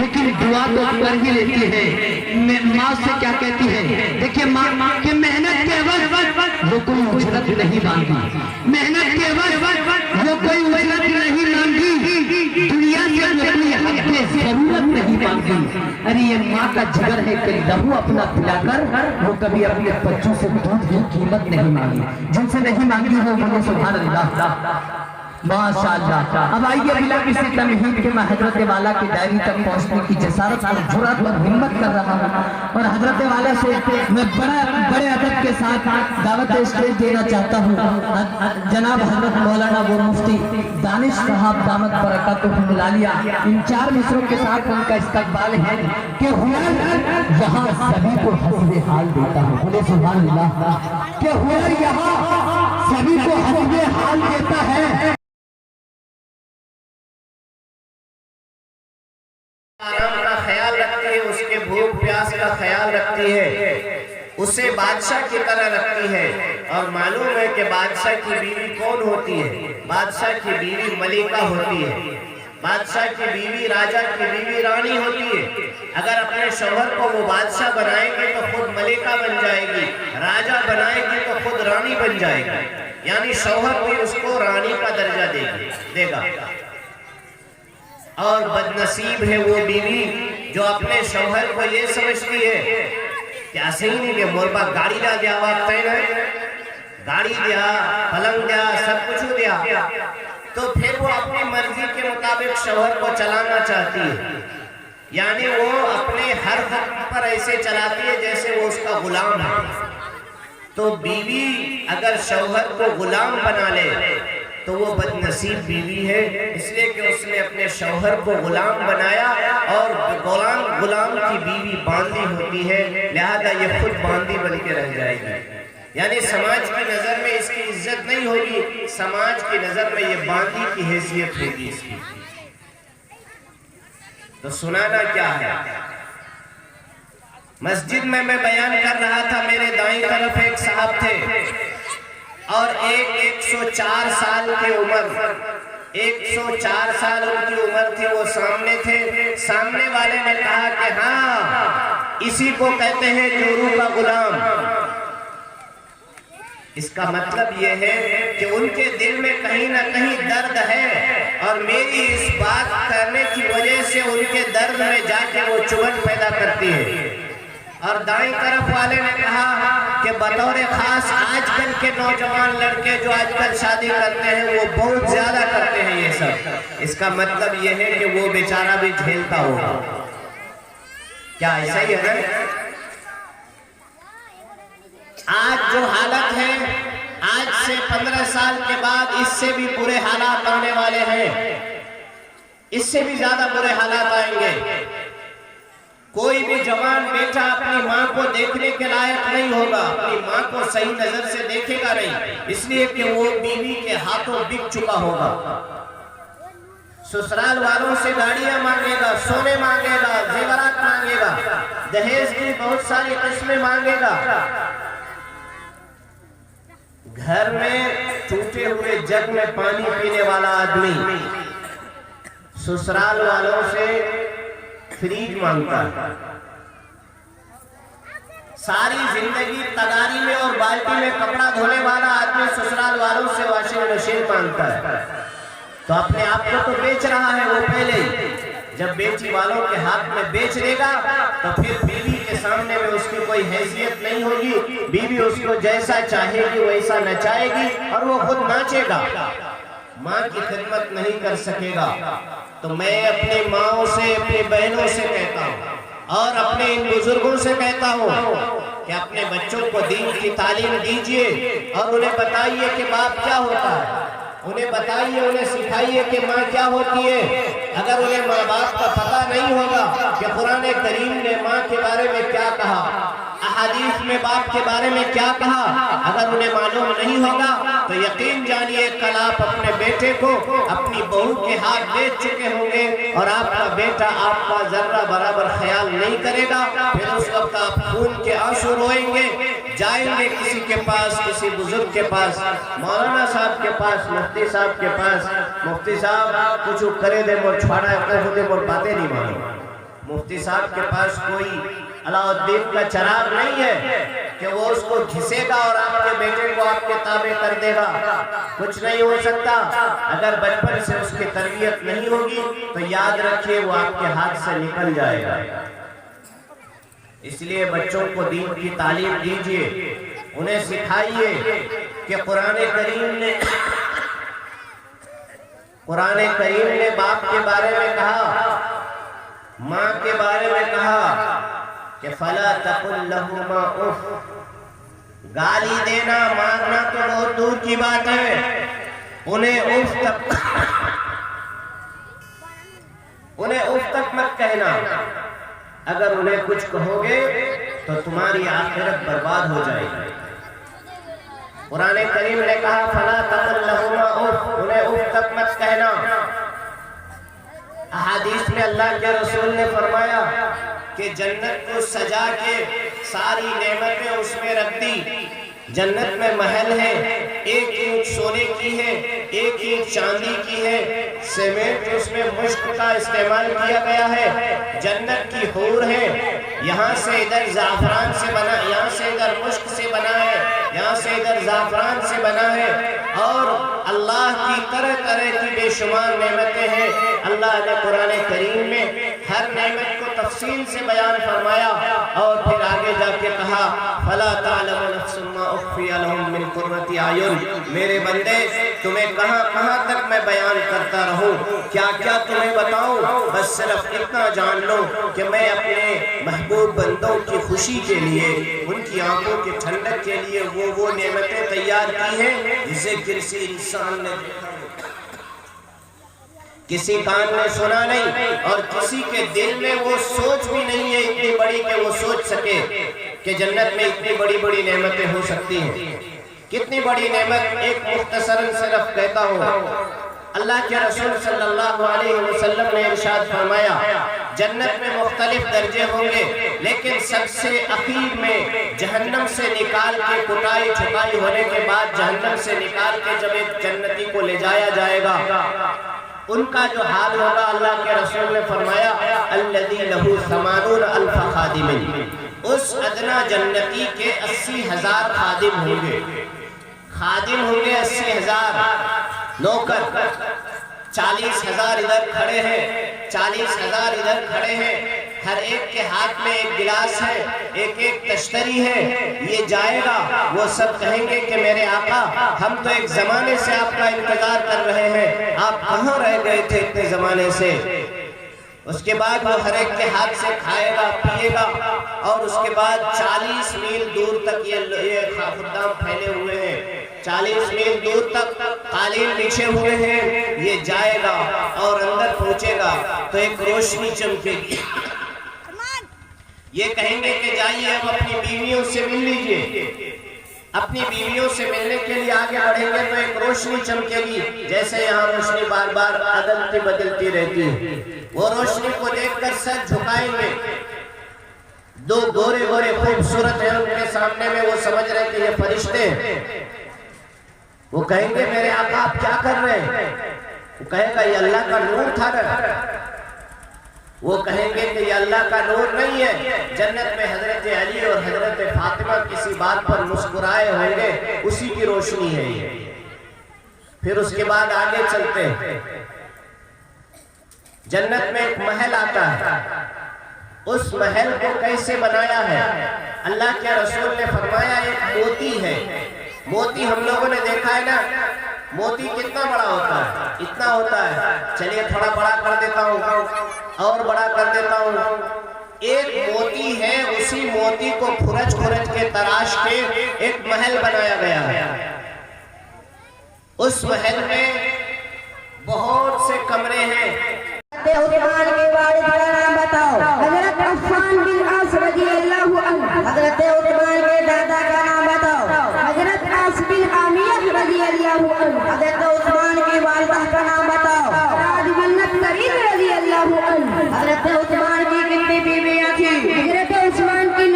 लेकिन दुआ तो कर ही लेती है। माँ से क्या कहती है, देखिए माँ के मेहनत के वक्त वो कोई उजरत नहीं मांगी, मेहनत के वक्त वो कोई उजरत नहीं मांगी, दुनिया से वो कोई हक़ जरूरत नहीं मांगी। अरे ये माँ का जिगर है कि लहू अपना पिलाकर वो कभी अपने बच्चों से दूध की कीमत नहीं मांगी, जिनसे नहीं मांगी हो बोले सुभान अल्लाह माशाअल्लाह। अब आइए बिला किसी तमहीद के मैं हजरत वाला की डायरी तक पहुंचने की जसारत और जुर्रत और हिम्मत कर रहा हूँ, और हजरत वाला से मैं बड़े अदब के साथ दावत स्टेज देना चाहता हूँ। जनाब हजरत मौलाना वो मुफ्ती दानिश साहब दामत बरकतुहुम मिलालिया, इन 4 मिसरों के साथ उनका इस्तकबाल है कि हुनर यहाँ सभी को हस्बे हाल देता है, बोले सुभान अल्लाह। कि हुनर यहाँ सभी को हस्बे हाल देता है। आराम का ख्याल रखती है, उसके भूख प्यास का ख्याल रखती है, उसे बादशाह की तरह रखती है। और मालूम है कि बादशाह की बीवी कौन होती है? बादशाह की बीवी मलिका होती है, बादशाह की बीवी राजा की बीवी रानी होती है। अगर अपने शौहर को वो बादशाह बनाएंगे तो खुद मलिका बन जाएगी, राजा बनाएगी तो खुद रानी बन जाएगी, यानी शौहर भी उसको रानी का दर्जा देगा। और बदनसीब है वो बीवी जो अपने शौहर को ये समझती है क्या सही नहीं कि मोर पास गाड़ी ला दिया, गाड़ी दिया, पलंग दिया, सब कुछ दिया, तो फिर वो अपनी मर्जी के मुताबिक शौहर को चलाना चाहती है, यानी वो अपने हर हक पर ऐसे चलाती है जैसे वो उसका गुलाम है। तो बीवी अगर शौहर को गुलाम बना ले तो वो बदनसीब बीवी है, इसलिए कि उसने अपने शौहर को गुलाम बनाया, और गुलाम की बीवी बांदी होती है, लिहाजा ये खुद बांदी बन के रह जाएगी, यानी समाज की नजर में इसकी इज्जत नहीं होगी, समाज की नजर में ये बांदी की हैसियत होगी इसकी। तो सुनाना क्या है, मस्जिद में मैं बयान कर रहा था, मेरे दाईं तरफ एक साहब थे और 104 साल की उम्र, 104 साल उनकी उम्र थी, वो सामने थे। सामने वाले ने कहा कि हाँ, इसी को कहते हैं जोरू का गुलाम। इसका मतलब ये है कि उनके दिल में कहीं ना कहीं दर्द है, और मेरी इस बात करने की वजह से उनके दर्द में जाके वो चुभन पैदा करती है। और दाईं तरफ वाले ने कहा कि बतौर खास आजकल के नौजवान लड़के जो आजकल शादी करते हैं वो बहुत ज्यादा करते हैं ये सब। इसका मतलब ये है कि वो बेचारा भी झेलता होगा। क्या ऐसा ही है ना? आज जो हालत है, आज से 15 साल के बाद इससे भी बुरे हालात आने वाले हैं, इससे भी ज्यादा बुरे हालात आएंगे। कोई भी जवान बेटा अपनी माँ को देखने के लायक नहीं होगा, अपनी माँ को सही नजर से देखेगा नहीं, इसलिए कि वो बीवी के हाथों बिक चुका होगा। ससुराल वालों से गाड़ियां मांगेगा, सोने मांगेगा, जेवरात मांगेगा, दहेज की बहुत सारी किस्में मांगेगा। घर में टूटे हुए जग में पानी पीने वाला आदमी ससुराल वालों से फ्रीज मांगता है। सारी जिंदगी तगारी में और बाल्टी में कपड़ा धोने वाला आदमी ससुराल वालों से वॉशिंग मशीन मांगता है। तो अपने आप को तो बेच रहा है वो पहले ही। जब बेची वालों के हाथ में बेच देगा तो फिर बीवी के सामने में उसकी कोई हैसियत नहीं होगी। बीवी उसको जैसा चाहेगी वैसा नचाएगी और वो खुद नाचेगा, माँ की खिदमत नहीं कर सकेगा। तो मैं अपनी माँओं से, अपनी बहनों से कहता हूँ और अपने इन बुजुर्गों से कहता हूँ कि अपने बच्चों को दीन की तालीम दीजिए और उन्हें बताइए कि बाप क्या होता है, उन्हें बताइए, उन्हें सिखाइए कि माँ क्या होती है। अगर उन्हें माँ बाप का पता नहीं होगा कि कुरान करीम ने माँ के बारे में क्या कहा, अहादीस में बाप के बारे में क्या कहा, अगर उन्हें मालूम नहीं होगा तो यकीन जानिए कल आप अपने बेटे को अपनी बहू के हाथ बेच चुके होंगे और आपका बेटा आपका जर्रा बराबर ख्याल नहीं करेगा। फिर उस वक्त आप खून के आंसू रोएंगे, जाएंगे किसी के पास, किसी बुजुर्ग के पास, मौलाना साहब के पास, मुफ्ती साहब के पास, मुफ्ती साहब कुछ करे दे मोर छुआड़ा कर दे मोर बातें नहीं मानो। मुफ्ती साहब के पास कोई अलाउद्दीन का चराग नहीं है कि वो उसको घिसेगा और आपके बेटे को आपके ताबे कर देगा। कुछ नहीं हो सकता। अगर बचपन से उसकी तरबियत नहीं होगी तो याद रखिए वो आपके हाथ से निकल जाएगा। इसलिए बच्चों को दीन की तालीम दीजिए, उन्हें सिखाइए कि कुरान करीम ने बाप के बारे में कहा, माँ के बारे में कहा कि फला तकुल लहुमा उफ। गाली देना मारना तो बहुत दूर की बात है, उन्हें उफ तक मत कहना। अगर उन्हें कुछ कहोगे तो तुम्हारी आखिरत बर्बाद हो जाएगी। कुरान करीम ने कहा फला तकुल लहुमा उफ, उन्हें उफ तक मत कहना। अहादीस में अल्लाह के रसूल ने फरमाया कि जन्नत को सजा के सारी नेमतें उसमें रख दी। जन्नत में महल है, एक ईंट सोने की है, एक ईंट चांदी की है, सीमेंट उसमें मुश्क का इस्तेमाल किया गया है। जन्नत की हूर है, यहाँ से इधर जाफरान से बना, यहाँ से इधर मुश्क से बना है, यहाँ से इधर जाफरान से बना है। और अल्लाह की तरह तरह की बेशुमार नेमतें हैं। अल्लाह ने कुरान करीम में हर नेमत को तफसील से बयान फरमाया और फिर आगे जाके कहा फला तालमु नफ्सुम मा उख्फिया लहुम मिन कुर्रति आयुन। मेरे बंदे तुम्हें कहां कहां तक मैं बयान करता रहूं, क्या क्या तुम्हें बताऊं, बस सिर्फ इतना जान लो कि मैं अपने महबूब बंदों की खुशी के लिए, उनकी आंखों की ठंडक के लिए वो नेमतें तैयार की हैं जिसे किसी इंसान ने किसी कान ने सुना नहीं और किसी के दिल में वो सोच भी नहीं है इतनी बड़ी कि वो सोच सके कि जन्नत में इतनी बड़ी बड़ी नेमतें हो सकती हैं। कितनी बड़ी नेमत, एक मुख्तसरन सिर्फ कहता हूँ। अल्लाह के रसूल सल्लल्लाहु अलैहि वसल्लम ने इरशाद फरमाया जन्नत में मुख्तलिफ दर्जे होंगे, लेकिन सबसे अखीर में जहन्नम से निकाल के कुटाई छुटाई होने के बाद जहन्नम से निकाल के जब एक जन्नती को ले जाया जाएगा, उनका जो हाल होगा, अल्लाह के रसूल ने फरमाया अल्लज़ी लहू समानुन अल्फ खादिमिन, उस अदना जन्नती के 80,000 खादिम होंगे। खादिम होंगे 80,000 नौकर। 40,000 इधर खड़े हैं, 40,000 इधर खड़े हैं। हर एक के हाथ में एक गिलास है, एक एक तश्तरी है। ये जाएगा, वो सब कहेंगे कि मेरे आका, हम तो एक जमाने से आपका इंतजार कर रहे हैं, आप कहाँ रह गए थे इतने जमाने से। उसके बाद वो हर एक के हाथ से खाएगा पिएगा और उसके बाद 40 मील दूर तक ये खुदाम फैले हुए हैं, 40 मील दूर तक कालीन बिछे हुए हैं। ये जाएगा और अंदर पहुंचेगा तो एक रोशनी चमकेगी। ये कहेंगे कि जाइए अब अपनी बीवियों से मिल लीजिए। अपनी बीवियों से मिलने के लिए आगे बढ़ेंगे तो एक रोशनी चमकेगी, जैसे यहाँ रोशनी बार बार अदलती बदलती रहती है। वो रोशनी को देखकर सर झुकाएंगे। दो गोरे गोरे खूबसूरत हैं, उनके सामने में वो समझ रहे कि ये फरिश्ते हैं। वो कहेंगे मेरे आका आप क्या कर रहे हैं? वो कहेगा ये अल्लाह का नूर था ना। वो कहेंगे कि ये अल्लाह का नूर नहीं है, जन्नत में हजरत अली और हजरत फातिमा किसी बात पर मुस्कुराए होंगे, उसी की रोशनी है ये। फिर उसके बाद आगे चलते हैं। जन्नत में एक महल आता है, उस महल को कैसे बनाया है? अल्लाह के रसूल ने फरमाया एक मोती है। मोती हम लोगों ने देखा है ना, मोती कितना बड़ा होता है? इतना होता है। चलिए थोड़ा बड़ा कर देता हूँ और बड़ा कर देता हूँ। एक मोती है, उसी मोती को खुरच खुरच के तराश के एक महल बनाया गया है। उस महल में बहुत से कमरे हैं। उस्मान के वालिद का नाम बताओ। हजरत अफ़्फ़ान बिन आस रज़ियल्लाहु अन्हु। हजरत उस्मान के दादा का नाम बताओ। हजरत आस बिन आमिर रज़ियल्लाहु अन्हु। हजरत उस्मान की वालिदा का नाम बताओ। राज बिन नबीर रज़ियल्लाहु अन्हु। हजरत उस्मान की कितनी बीवियां थी? हजरत उस्मान की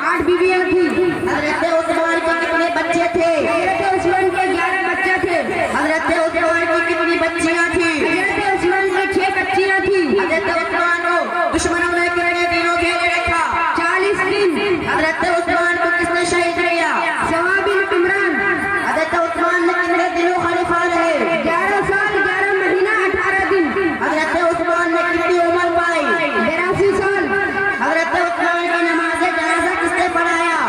8 बीवियां थी। हजरत उस्मान के कितने बच्चे थे? हजरत उस्मान के 11 बच्चे थे। हजरत उस्मान की कितनी बच्चियां थी? हजरत उस्मान की 6 बच्चियां थी। हजरत दुश्मनों ने कितने दिनों के लिए रखा? 40 दिन। हजरत उस्मान को किसने शहीद किया? सवा बिन इमरान। हजरत उस्मान ने कितने दिनों खलीफा रहे? 11 साल 11 महीना 18 दिन। हजरत उस्मान ने कितनी उम्र पाई? 82 साल। हजरत उस्मान की नमाज जनाजा किसने पढ़ाया?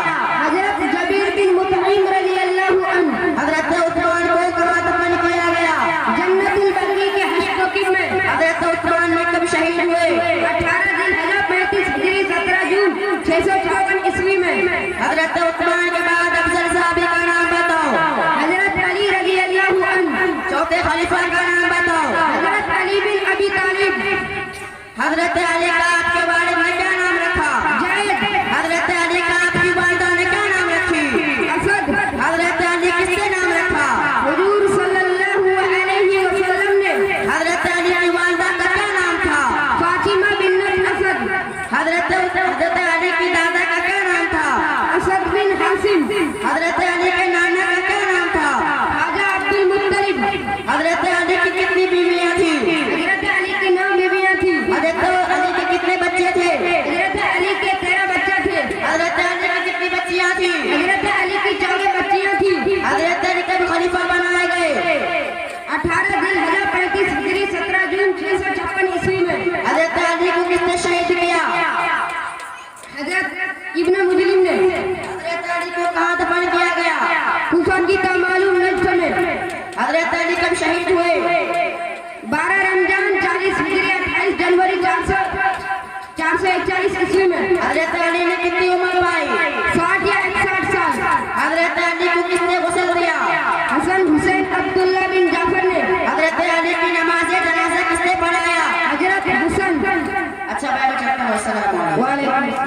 हजरत जबीर बिन मुतइम रज़ियल्लाहु अन्हु। हजरत उस्मान को कब दफन किया गया? जन्नतुल बकी के हश्र में। हजरत उस्मान ने कब शहीद हुए? 18 जिलहज 35 हिजरी 17 जून 654 ईस्वी में। हजरत उस्मान के बाद अफजल साहबी का नाम बताओ। हजरत अली रज़ियल्लाहु अन्हु। चौथे खलीफा का नाम बताओ। हजरत अली बिन अबी तालिब। हजरत अली का आपके वालिद ने क्या नाम रखा? जैद। हजरत अली का आपकी वालिदा ने क्या नाम रखी? असद। हजरत अली किसने नाम रखा? हुजूर सल्लल्लाहु अलैहि वसल्लम ने। हजरत अली की वालिदा का क्या नाम था? फातिमा बिन्त असद। हजरत अली की दादा का क्या नाम था? असद बिन हासिम। हजरत अली के नाना का क्या नाम था? ख्वाजा अब्दुल मुत्तलिब। हजरत अली की कितनी बीवियां थी? हजरत अली की 9 बीवियां थी। हजरत अली के कितने बच्चे थे? हजरत अली के 13 बच्चे थे। हजरत अली की कितनी बच्चियां थी? हजरत अली की 14 बच्चियां थी। हजरत अली कब खलीफा बनाए गए? 18 जिलहज 35 हिजरी 17 जून 656 ईस्वी में। हजरत अली को किसने शहीद किया? हजरत इब्न मुजलिम ने। हजरत अली को कहाँ दफन किया गया? कूफा की तामालूम नज्द में। हजरत अली कब शहीद हुए? 12 रमजान 40 हिजरी 28 जनवरी 441 ईस्वी में। हजरत अली ने कितनी उम्र पाई? 60 या 61 साल। हजरत अली को किसने गुस्ल दिया? हसन हुसैन अब्दुल्ला बिन जाफर ने। हजरत अली की नमाज जनाजा किसने पढ़ाया? हजरत हुसैन। अच्छा, मैं चलता हूँ। अस्सलाम वालेकुम।